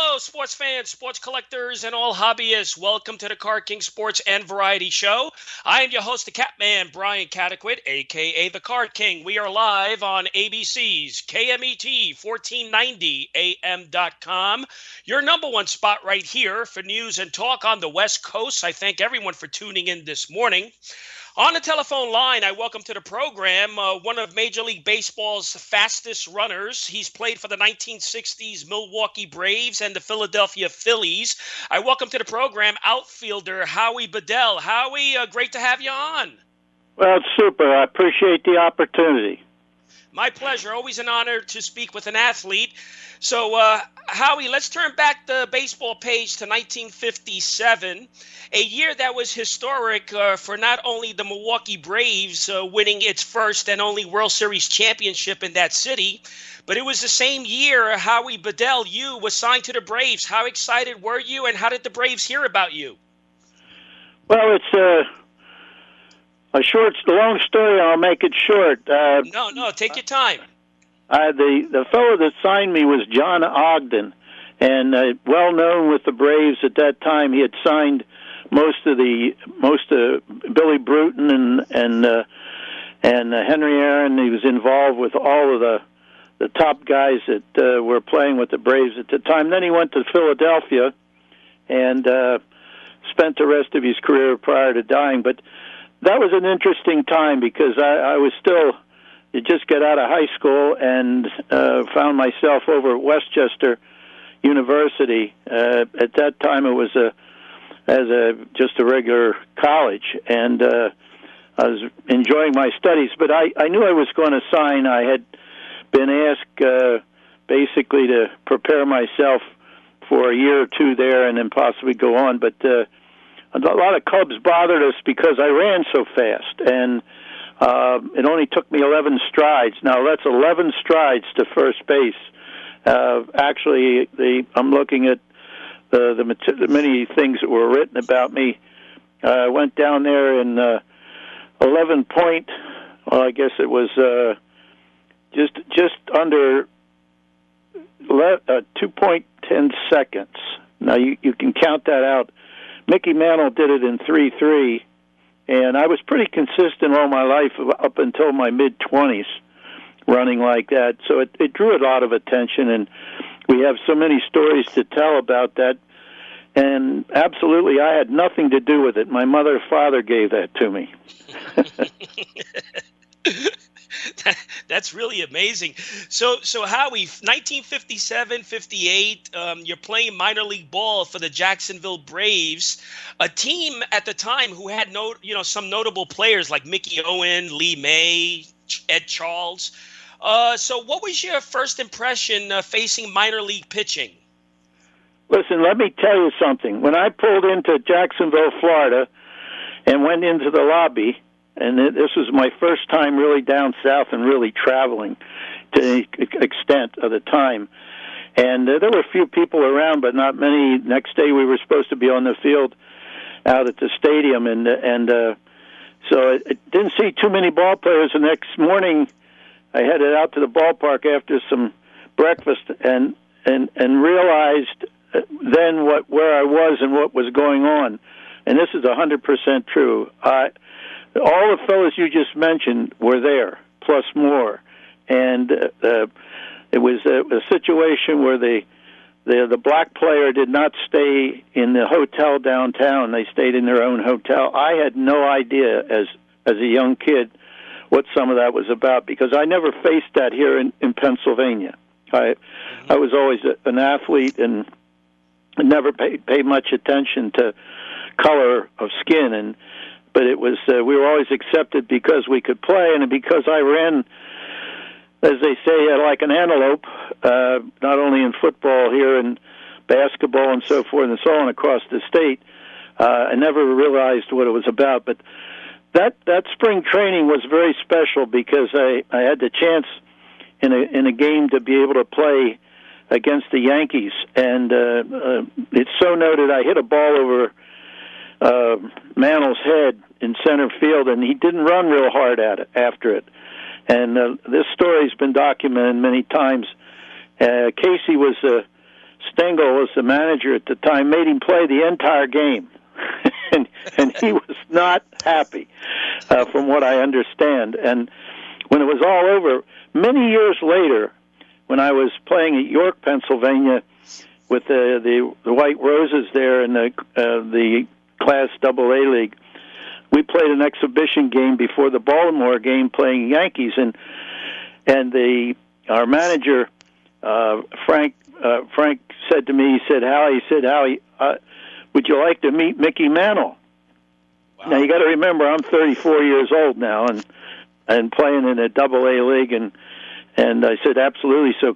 Hello, sports fans, sports collectors, and all hobbyists. Welcome to the Card King Sports and Variety Show. I am your host, the Catman, Brian Cataquet, a.k.a. the Card King. We are live on ABC's KMET 1490am.com. Your number one spot right here for news and talk on the West Coast. I thank everyone for tuning in this morning. On the telephone line, I welcome to the program one of Major League Baseball's fastest runners. He's played for the 1960s Milwaukee Braves and the Philadelphia Phillies. I welcome to the program outfielder Howie Bedell. Howie, great to have you on. Well, it's super. I appreciate the opportunity. My pleasure. Always an honor to speak with an athlete. So, Howie, let's turn back the baseball page to 1957, a year that was historic for not only the Milwaukee Braves winning its first and only World Series championship in that city, but it was the same year Howie Bedell, you was signed to the Braves. How excited were you, and how did the Braves hear about you? Well, it's a long story. I'll make it short. No, take your time. The fellow that signed me was John Ogden, and well known with the Braves at that time. He had signed most of Billy Bruton and Henry Aaron. He was involved with all of the top guys that were playing with the Braves at the time. Then he went to Philadelphia and spent the rest of his career prior to dying. But that was an interesting time because I was still just got out of high school and found myself over at Westchester University. At that time, it was just a regular college, and I was enjoying my studies. But I knew I was going to sign. I had been asked basically to prepare myself for a year or two there, and then possibly go on. But a lot of clubs bothered us because I ran so fast, and it only took me 11 strides. Now, that's 11 strides to first base. Actually, I'm looking at the many things that were written about me. I went down there in 11 point, well, I guess it was just under 2.10 seconds. Now, you can count that out. Mickey Mantle did it in 3.3. And I was pretty consistent all my life up until my mid-20s running like that. So it drew a lot of attention, and we have so many stories to tell about that. And absolutely, I had nothing to do with it. My mother and father gave that to me. That's really amazing. So Howie, 1957-58, you're playing minor league ball for the Jacksonville Braves, a team at the time who had some notable players like Mickey Owen, Lee Maye, Ed Charles. So what was your first impression facing minor league pitching? Listen, let me tell you something. When I pulled into Jacksonville, Florida, and went into the lobby, and this was my first time really down south and really traveling to the extent of the time. And there were a few people around, but not many. Next day we were supposed to be on the field out at the stadium, and so I didn't see too many ball players. The next morning I headed out to the ballpark after some breakfast and realized then where I was and what was going on. And this is 100% true. All the fellows you just mentioned were there, plus more, and it was a situation where the black player did not stay in the hotel downtown. They stayed in their own hotel. I had no idea as a young kid what some of that was about because I never faced that here in Pennsylvania. I was always an athlete and never paid much attention to color of skin, but it was we were always accepted because we could play and because I ran, as they say, like an antelope, not only in football here and basketball and so forth and so on across the state. I never realized what it was about, but that spring training was very special because I had the chance in a game to be able to play against the Yankees, and it's so noted I hit a ball over Mantle's head in center field, and he didn't run real hard at it after it. And this story's been documented many times. Casey was Stengel was the manager at the time, made him play the entire game. and he was not happy, from what I understand. And when it was all over, many years later, when I was playing at York, Pennsylvania, with the White Roses there in the Class AA League, we played an exhibition game before the Baltimore game, playing Yankees, and our manager Frank said to me, he said, Howie, would you like to meet Mickey Mantle? Wow. Now you got to remember, I'm 34 years old now, and playing in a AA league, and I said absolutely. So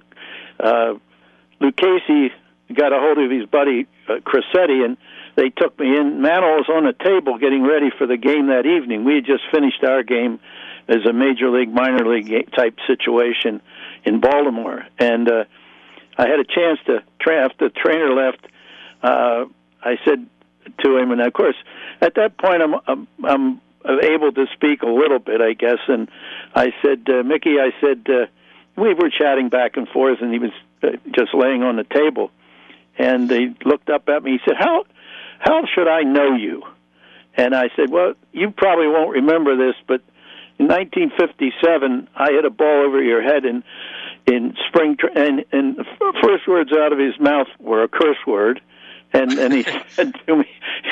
Lucchese got a hold of his buddy Crissetti, and they took me in. Mantle was on a table getting ready for the game that evening. We had just finished our game as a major league, minor league type situation in Baltimore, and I had a chance to after the trainer left. I said to him, and of course, at that point, I'm able to speak a little bit, I guess. And I said, Mickey, we were chatting back and forth, and he was just laying on the table, and he looked up at me. He said, "How should I know you?" And I said, "Well, you probably won't remember this, but in 1957, I hit a ball over your head in spring, and the first words out of his mouth were a curse word." And he said to me,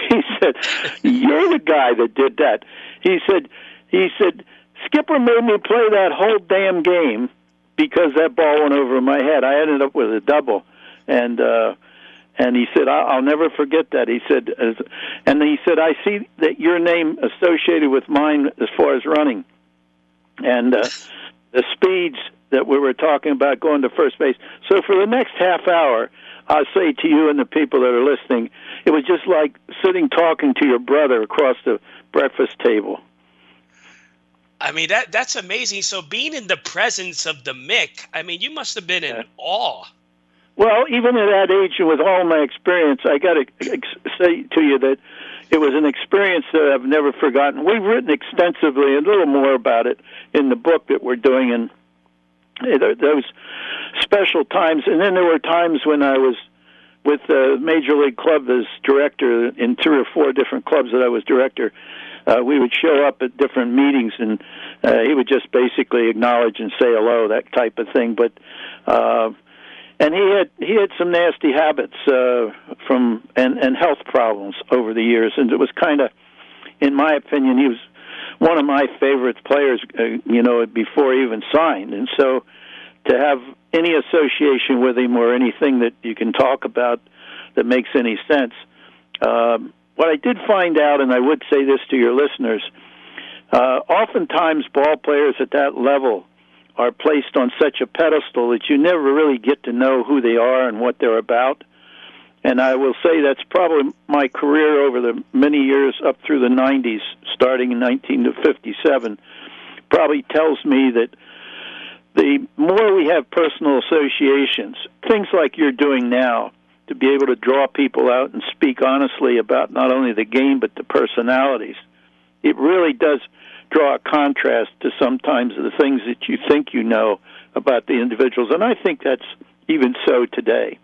he said, "You're the guy that did that." He said, "Skipper made me play that whole damn game because that ball went over my head. I ended up with a double." And he said, "I'll never forget that." He said, and he said, "I see that your name associated with mine as far as running, and the speeds that we were talking about going to first base." So for the next half hour, I'll say to you and the people that are listening, it was just like sitting talking to your brother across the breakfast table. I mean, that's amazing. So being in the presence of the Mick, I mean, you must have been in awe. Well, even at that age and with all my experience, I got to say to you that it was an experience that I've never forgotten. We've written extensively, a little more about it in the book that we're doing, and those special times. And then there were times when I was with the Major League Club as director in 3 or 4 different clubs that I was director. We would show up at different meetings, and he would just basically acknowledge and say hello, that type of thing. But and he had some nasty habits and health problems over the years, and it was kind of, in my opinion, he was one of my favorite players, before he even signed. And so to have any association with him or anything that you can talk about that makes any sense. What I did find out, and I would say this to your listeners, oftentimes ball players at that level are placed on such a pedestal that you never really get to know who they are and what they're about. And I will say that's probably my career over the many years up through the 90s, starting in 1957, probably tells me that the more we have personal associations, things like you're doing now, to be able to draw people out and speak honestly about not only the game but the personalities, it really does draw a contrast to sometimes the things that you think you know about the individuals. And I think that's even so today.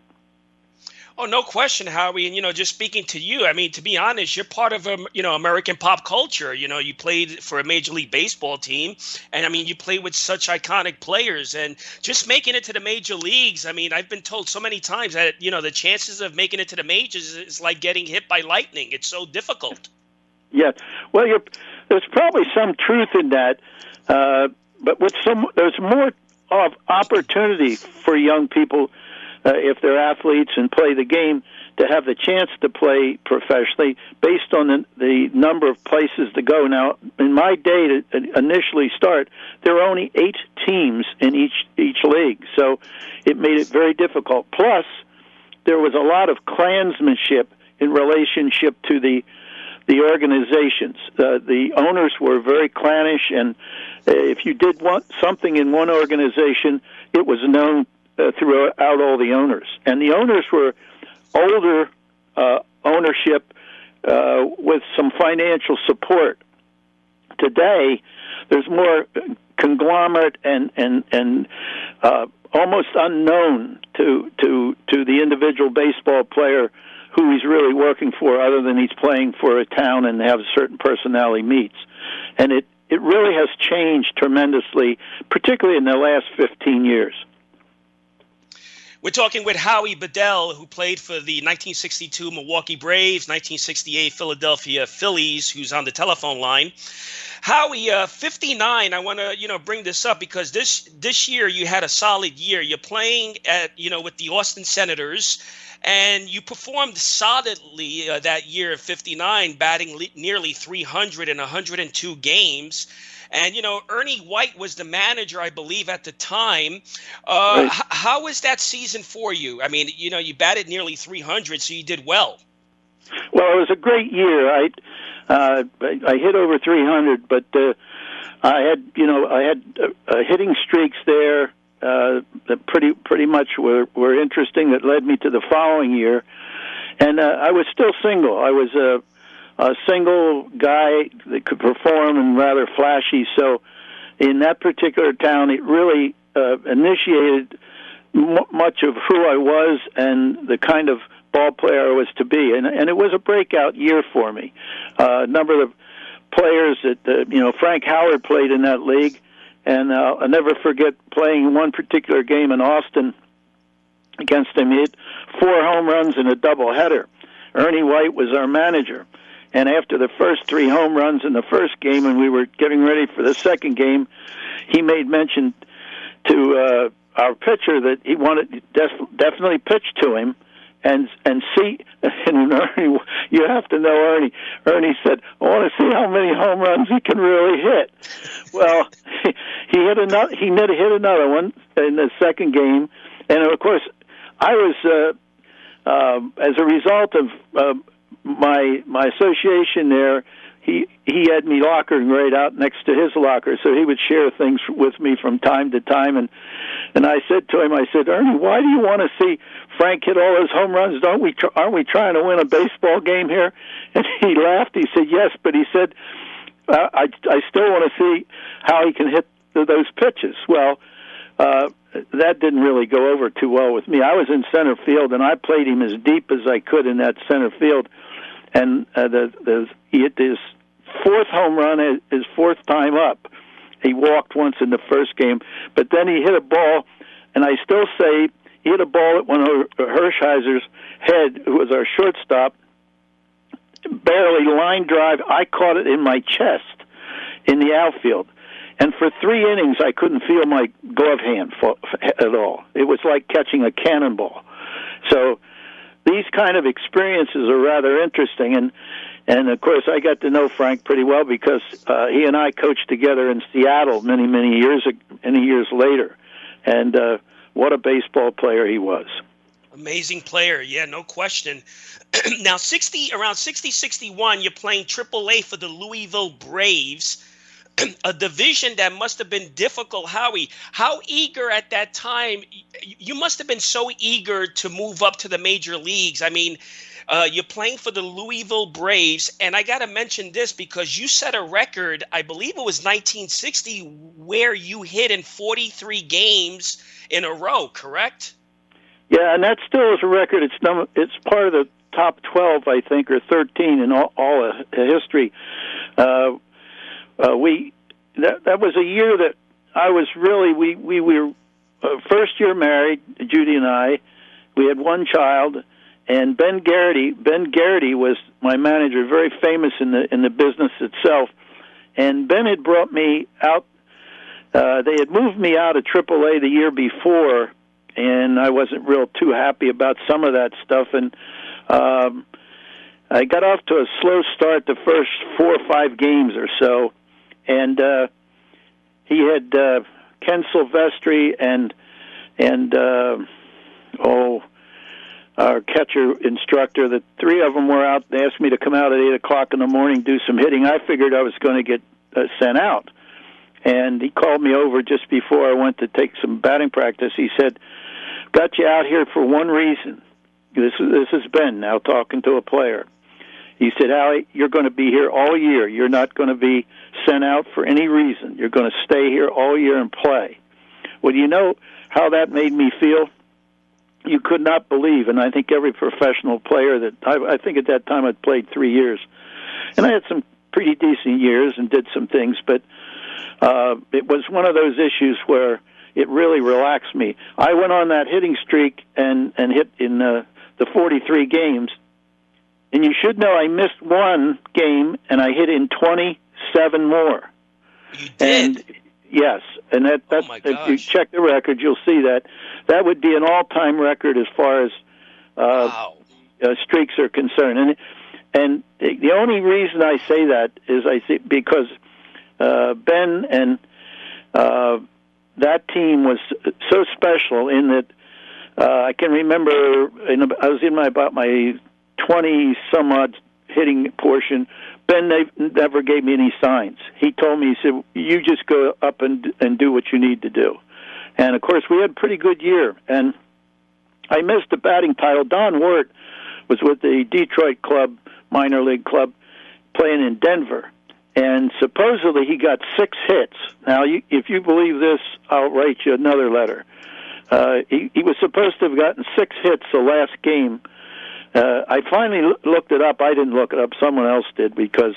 Oh, no question, Howie. And, just speaking to you, I mean, to be honest, you're part of, American pop culture. You played for a Major League Baseball team. And, I mean, you played with such iconic players. And just making it to the major leagues, I mean, I've been told so many times that, the chances of making it to the majors is like getting hit by lightning. It's so difficult. Yeah. Well, there's probably some truth in that. But there's more of opportunity for young people if they're athletes and play the game, to have the chance to play professionally based on the number of places to go. Now, in my day to initially start, there were only 8 teams in each league, so it made it very difficult. Plus, there was a lot of clansmanship in relationship to the organizations. The owners were very clannish, and if you did want something in one organization, it was known throughout all the owners. And the owners were older ownership with some financial support. Today, there's more conglomerate and almost unknown to the individual baseball player who he's really working for, other than he's playing for a town and have a certain personnel he meets. And it really has changed tremendously, particularly in the last 15 years. We're talking with Howie Bedell, who played for the 1962 Milwaukee Braves, 1968 Philadelphia Phillies, who's on the telephone line. Howie, 59, I want to, bring this up because this year you had a solid year. You're playing at, with the Austin Senators, and you performed solidly that year at 59, batting nearly 300 in 102 games. And, Ernie White was the manager, I believe, at the time. Right. How was that season for you? I mean, you batted nearly 300, so you did well. Well, it was a great year. I hit over 300, but I had hitting streaks there that pretty much were interesting, that led me to the following year. And I was still single. I was a single guy that could perform and rather flashy. So in that particular town, it really initiated much of who I was and the kind of ball player I was to be. And it was a breakout year for me. A number of players that, Frank Howard played in that league. And I'll never forget playing one particular game in Austin against him. He hit 4 home runs in a doubleheader. Ernie White was our manager. And after the first 3 home runs in the first game, and we were getting ready for the second game, he made mention to our pitcher that he wanted definitely pitch to him and see. And Ernie, you have to know Ernie. Ernie said, "I want to see how many home runs he can really hit." Well, he hit another one in the second game, and of course, I was as a result of my association there, he had me lockering right out next to his locker, so he would share things with me from time to time. And I said to him, "Ernie, why do you want to see Frank hit all those home runs? Aren't we trying to win a baseball game here?" And he laughed. He said, "Yes," but he said, I still want to see how he can hit those pitches." Well, that didn't really go over too well with me. I was in center field, and I played him as deep as I could in that center field. And he hit his 4th home run, his 4th time up. He walked once in the first game, but then he hit a ball, and I still say he hit a ball at one of Hershiser's head, who was our shortstop, barely line drive. I caught it in my chest in the outfield. And for 3 innings, I couldn't feel my glove hand at all. It was like catching a cannonball. So these kind of experiences are rather interesting. And of course, I got to know Frank pretty well because he and I coached together in Seattle many years later. And what a baseball player he was. Amazing player, yeah, no question. Now, around 60-61, you're playing AAA for the Louisville Braves, a division that must have been difficult. Howie, how eager at that time? You must have been so eager to move up to the major leagues. I mean, you're playing for the Louisville Braves, and I got to mention this because you set a record, I believe it was 1960, where you hit in 43 games in a row, correct? Yeah, and that still is a record. It's part of the top 12, I think, or 13 in all history. That was a year that I was really, we were first year married, Judy and I. We had 1 child, and Ben Garrity was my manager, very famous in the business itself. And Ben had brought me out. They had moved me out of AAA the year before, and I wasn't real too happy about some of that stuff. And I got off to a slow start the first 4 or 5 games or so. And he had Ken Silvestri and our catcher instructor. The 3 of them were out. They asked me to come out at 8 o'clock in the morning, do some hitting. I figured I was going to get sent out. And he called me over just before I went to take some batting practice. He said, "Got you out here for one reason." This is Ben now talking to a player. He said, "Howie, you're going to be here all year. You're not going to be sent out for any reason. You're going to stay here all year and play." Well, how that made me feel, you could not believe. And I think every professional player that I think at that time I'd played 3 years, and I had some pretty decent years and did some things, but it was one of those issues where it really relaxed me. I went on that hitting streak and hit in the 43 games, and you should know I missed one game and I hit in 27 more. You did? And yes, and that's if you check the record, you'll see that would be an all-time record as far as streaks are concerned. And the only reason I say that is because Ben and that team was so special in that I can remember I was in about my 20-some-odd hitting portion. Ben never gave me any signs. He told me, he said, you just go up and do what you need to do. And, of course, we had a pretty good year. And I missed the batting title. Don Wirt was with the Detroit club, minor league club, playing in Denver. And supposedly he got 6 hits. Now, if you believe this, I'll write you another letter. He was supposed to have gotten 6 hits the last game. I finally looked it up. I didn't look it up. Someone else did, because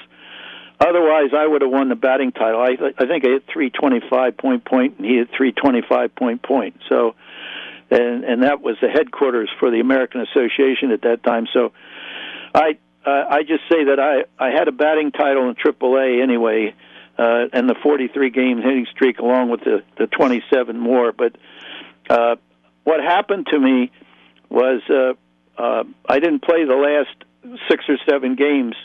otherwise I would have won the batting title. I think I hit 325 point, and he hit 325 point. So, and that was the headquarters for the American Association at that time. So, I just say that I had a batting title in AAA anyway, and the 43-game hitting streak along with the 27 more. But what happened to me was I didn't play the last 6 or 7 games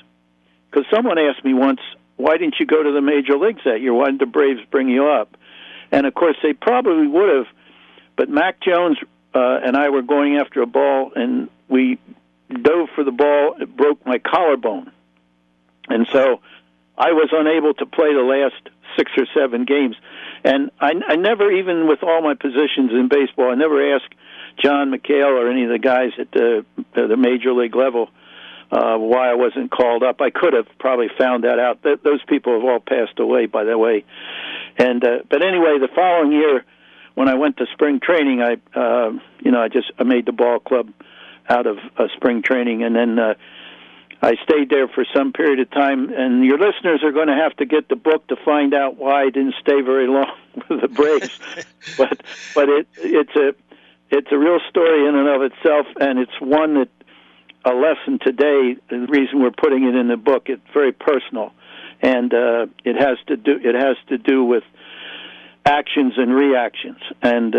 because someone asked me once, why didn't you go to the major leagues that year? Why didn't the Braves bring you up? And, of course, they probably would have, but Mac Jones and I were going after a ball, and we dove for the ball. It broke my collarbone. And so I was unable to play the last 6 or 7 games. And I never, even with all my positions in baseball, I never asked John McHale or any of the guys at the major league level why I wasn't called up. I could have probably found that out. Those people have all passed away, by the way. And but anyway, the following year, when I went to spring training, I made the ball club out of spring training, and then I stayed there for some period of time. And your listeners are going to have to get the book to find out why I didn't stay very long with the Braves. but it's a real story in and of itself, and it's one that a lesson today. The reason we're putting it in the book, it's very personal, and it has to do with actions and reactions. And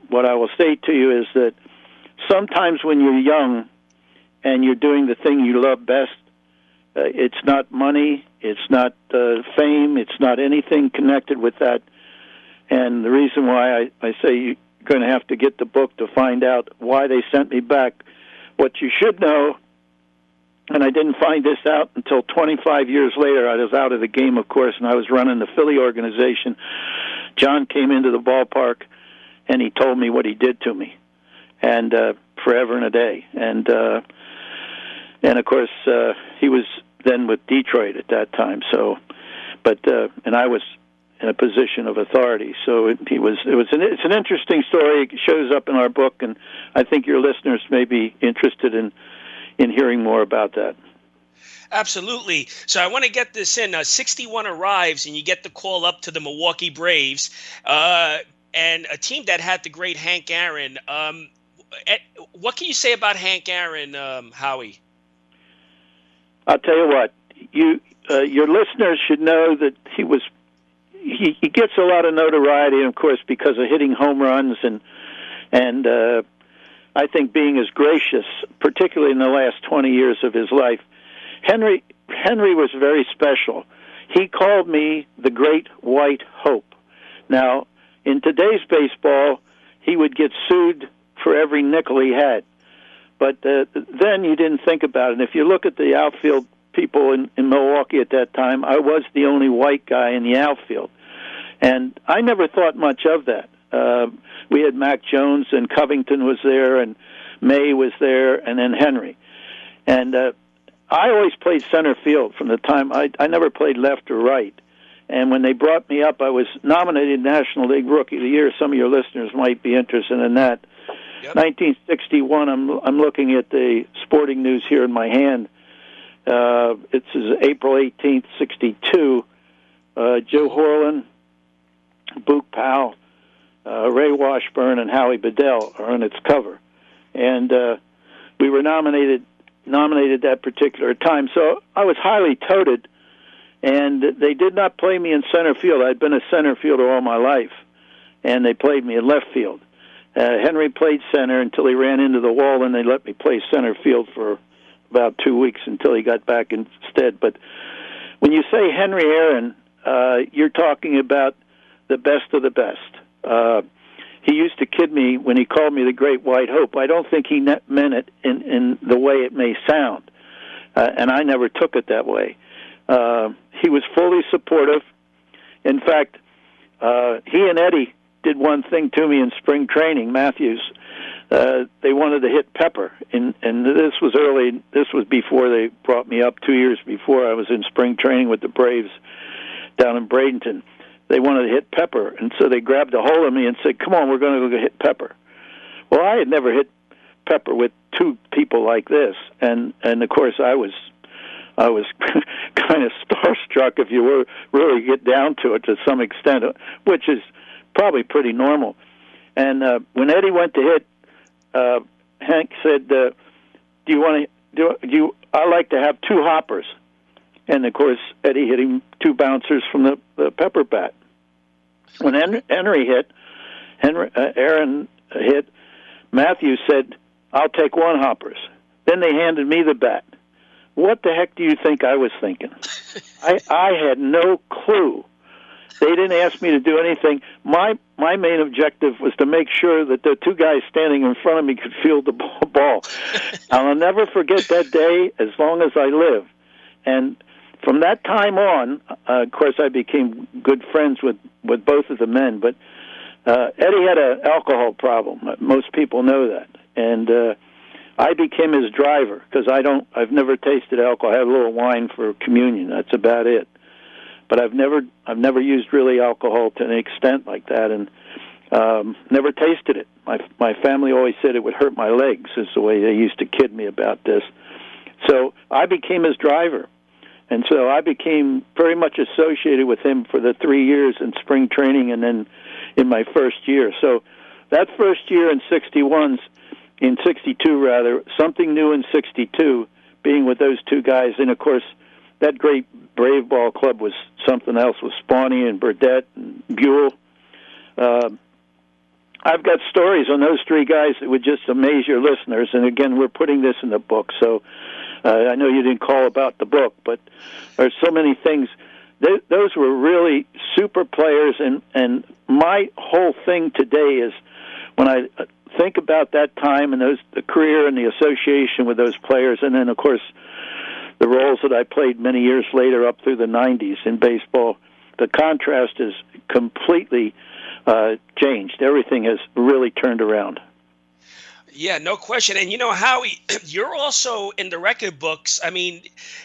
what I will say to you is that sometimes when you're young and you're doing the thing you love best, it's not money, it's not fame, it's not anything connected with that. And the reason why I say you're going to have to get the book to find out why they sent me back. What you should know, and I didn't find this out until 25 years later. I was out of the game, of course, and I was running the Philly organization. John came into the ballpark, and he told me what he did to me, and forever and a day. And of course, he was then with Detroit at that time. So, but and I was in a position of authority. So it's an interesting story. It shows up in our book, and I think your listeners may be interested in hearing more about that. Absolutely. So I want to get this in. 61 arrives, and you get the call up to the Milwaukee Braves, and a team that had the great Hank Aaron. What can you say about Hank Aaron, Howie? I'll tell you what. Your listeners should know that he gets a lot of notoriety, of course, because of hitting home runs and I think being as gracious, particularly in the last 20 years of his life. Henry was very special. He called me the Great White Hope. Now, in today's baseball, he would get sued for every nickel he had. But then you didn't think about it. If you look at the outfield people in Milwaukee at that time, I was the only white guy in the outfield. And I never thought much of that. We had Mac Jones, and Covington was there, and Maye was there, and then Henry. And I always played center field from the time I never played left or right. And when they brought me up, I was nominated National League Rookie of the Year. Some of your listeners might be interested in that. Yep. 1961, I'm looking at the Sporting News here in my hand. It says April 18th, 62. Joe Horlin, Boog Powell, Ray Washburn, and Howie Bedell are on its cover. And we were nominated that particular time. So I was highly touted, and they did not play me in center field. I'd been a center fielder all my life, and they played me in left field. Henry played center until he ran into the wall, and they let me play center field for about 2 weeks until he got back instead. But when you say Henry Aaron, you're talking about the best of the best. He used to kid me when he called me the Great White Hope. I don't think he meant it in the way it may sound, and I never took it that way. He was fully supportive. In fact, he and Eddie did one thing to me in spring training, Mathews. They wanted to hit Pepper, and this was early. This was before they brought me up. 2 years before I was in spring training with the Braves down in Bradenton. They wanted to hit Pepper, and so they grabbed a hold of me and said, "Come on, we're going to go hit Pepper." Well, I had never hit Pepper with two people like this, and of course I was kind of starstruck, if you were really get down to it, to some extent, which is probably pretty normal. And when Eddie went to hit, Hank said, "Do you want to I like to have two hoppers." And of course, Eddie hit him two bouncers from the Pepper bat. When Henry hit, Aaron hit, Mathews said, "I'll take one hoppers." Then they handed me the bat. What the heck do you think I was thinking? I had no clue. They didn't ask me to do anything. My main objective was to make sure that the two guys standing in front of me could field the ball. I'll never forget that day as long as I live. And from that time on, of course, I became good friends with both of the men. But Eddie had an alcohol problem. Most people know that. And I became his driver because I've never tasted alcohol. I had a little wine for communion. That's about it. But I've never used really alcohol to an extent like that, and never tasted it. My family always said it would hurt my legs, is the way they used to kid me about this. So I became his driver, and so I became very much associated with him for the 3 years in spring training, and then in my first year. So that first year in 62 rather, something new in 62, being with those two guys, and of course that great Brave ball club was something else with Spahn and Burdette and Buell. I've got stories on those three guys that would just amaze your listeners. And again, we're putting this in the book, so I know you didn't call about the book, but there's so many things. Those were really super players, and my whole thing today is when I think about that time and the career and the association with those players, and then of course the roles that I played many years later up through the 90s in baseball, the contrast is completely changed. Everything has really turned around. Yeah, no question. And Howie, you're also in the record books. I mean,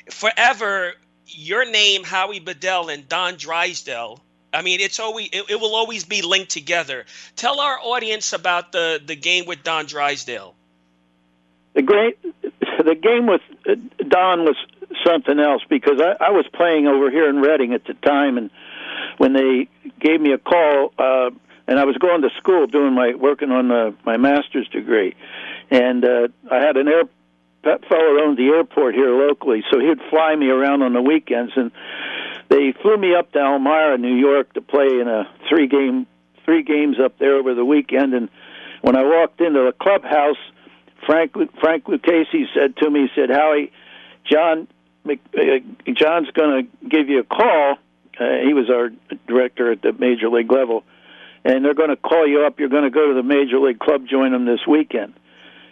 forever, your name, Howie Bedell, and Don Drysdale, I mean, it will always be linked together. Tell our audience about the game with Don Drysdale. The game with Don was something else because I was playing over here in Reading at the time, and when they gave me a call, and I was going to school working on my master's degree, and I had that fellow owned the airport here locally, so he'd fly me around on the weekends, and they flew me up to Elmira, New York, to play in a three games up there over the weekend. And when I walked into the clubhouse, Frank Lucchese said to me, he said, "Howie, John's going to give you a call." He was our director at the major league level, and they're going to call you up. You're going to go to the major league club, join them this weekend.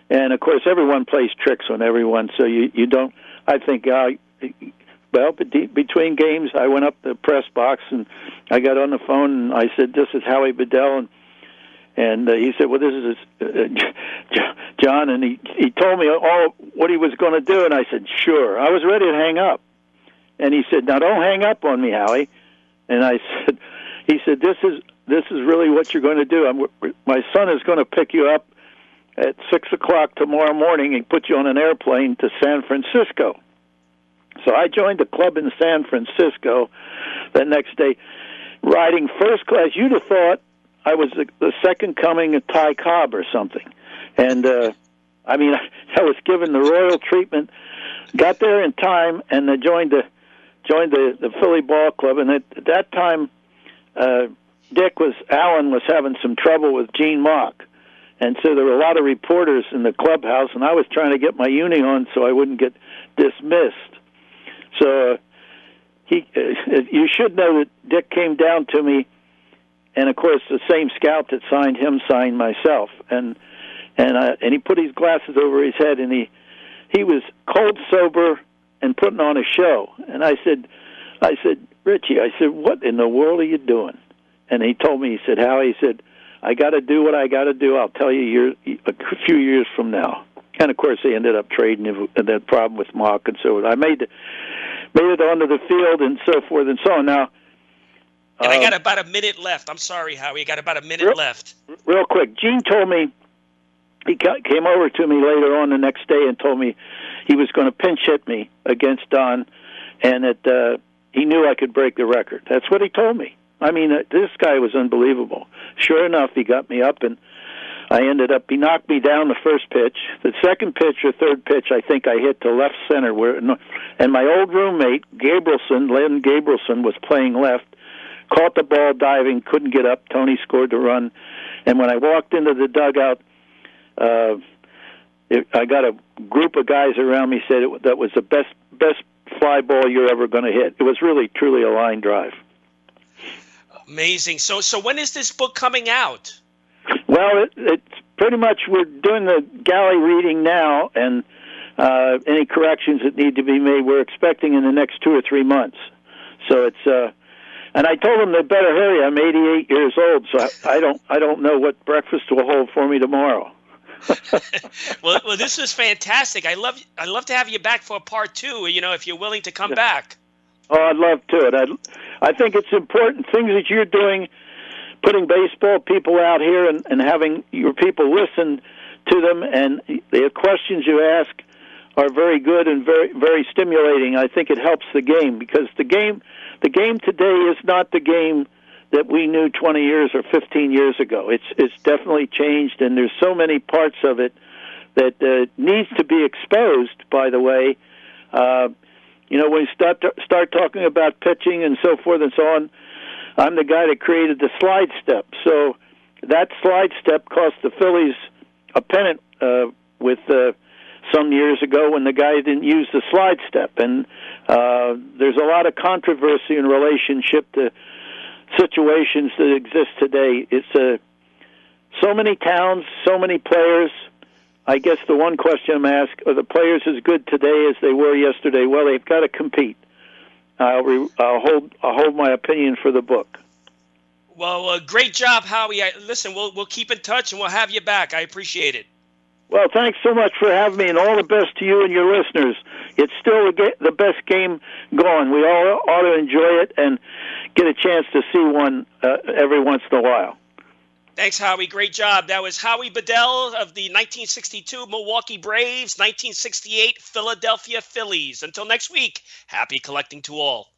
And of course, everyone plays tricks on everyone, so you don't. I think, between games, I went up the press box and I got on the phone and I said, "This is Howie Bedell," and he said, "Well, this is John," and he told me all what he was going to do, and I said, "Sure." I was ready to hang up, and he said, "Now don't hang up on me, Howie." And I said, he said, this is really what you're going to do. My son is going to pick you up at 6:00 tomorrow morning and put you on an airplane to San Francisco. So I joined the club in San Francisco the next day, riding first class. You'd have thought I was the second coming of Ty Cobb or something. And, I mean, I was given the royal treatment, got there in time, and I joined the Philly Ball Club. And at that time, Allen was having some trouble with Gene Mock. And so there were a lot of reporters in the clubhouse, and I was trying to get my uni on so I wouldn't get dismissed. So you should know that Dick came down to me, and of course the same scout that signed him signed myself, and he put his glasses over his head, and he was cold sober and putting on a show. And I said, Richie, I said, what in the world are you doing? And he told me, he said, Howie, he said, I got to do what I got to do. I'll tell you a few years from now. And of course, they ended up trading that problem with Mock, and so I made it onto the field and so forth and so on. Now, and I got about a minute left. I'm sorry, Howie. I got about a minute left. Real quick, Gene told me, he came over to me later on the next day and told me he was going to pinch hit me against Don, and that he knew I could break the record. That's what he told me. I mean, this guy was unbelievable. Sure enough, he got me up, and he knocked me down the first pitch. The second pitch or third pitch, I think I hit to left center. And my old roommate, Len Gabrielson, was playing left, caught the ball diving, couldn't get up. Tony scored the run. And when I walked into the dugout, I got a group of guys around me said that was the best fly ball you're ever going to hit. It was really, truly a line drive. Amazing. So when is this book coming out? Well, it's pretty much, we're doing the galley reading now, and any corrections that need to be made, we're expecting in the next 2 or 3 months. So it's, and I told them they better hurry. I'm 88 years old, so I don't know what breakfast will hold for me tomorrow. well, this was fantastic. I'd love to have you back for a part 2. If you're willing to come back. Oh, I'd love to. I think it's important, things that you're doing, putting baseball people out here and having your people listen to them, and the questions you ask are very good and very, very stimulating. I think it helps the game, because the game today is not the game that we knew 20 years or 15 years ago. It's definitely changed, and there's so many parts of it that needs to be exposed, by the way. When we start talking about pitching and so forth and so on, I'm the guy that created the slide step. So that slide step cost the Phillies a pennant with some years ago when the guy didn't use the slide step. And there's a lot of controversy in relationship to situations that exist today. It's so many towns, so many players. I guess the one question I'm asked, are the players as good today as they were yesterday? Well, they've got to compete. I'll hold my opinion for the book. Well, great job, Howie. Listen, we'll keep in touch, and we'll have you back. I appreciate it. Well, thanks so much for having me, and all the best to you and your listeners. It's still the best game going. We all ought to enjoy it and get a chance to see one every once in a while. Thanks, Howie. Great job. That was Howie Bedell of the 1962 Milwaukee Braves, 1968 Philadelphia Phillies. Until next week, happy collecting to all.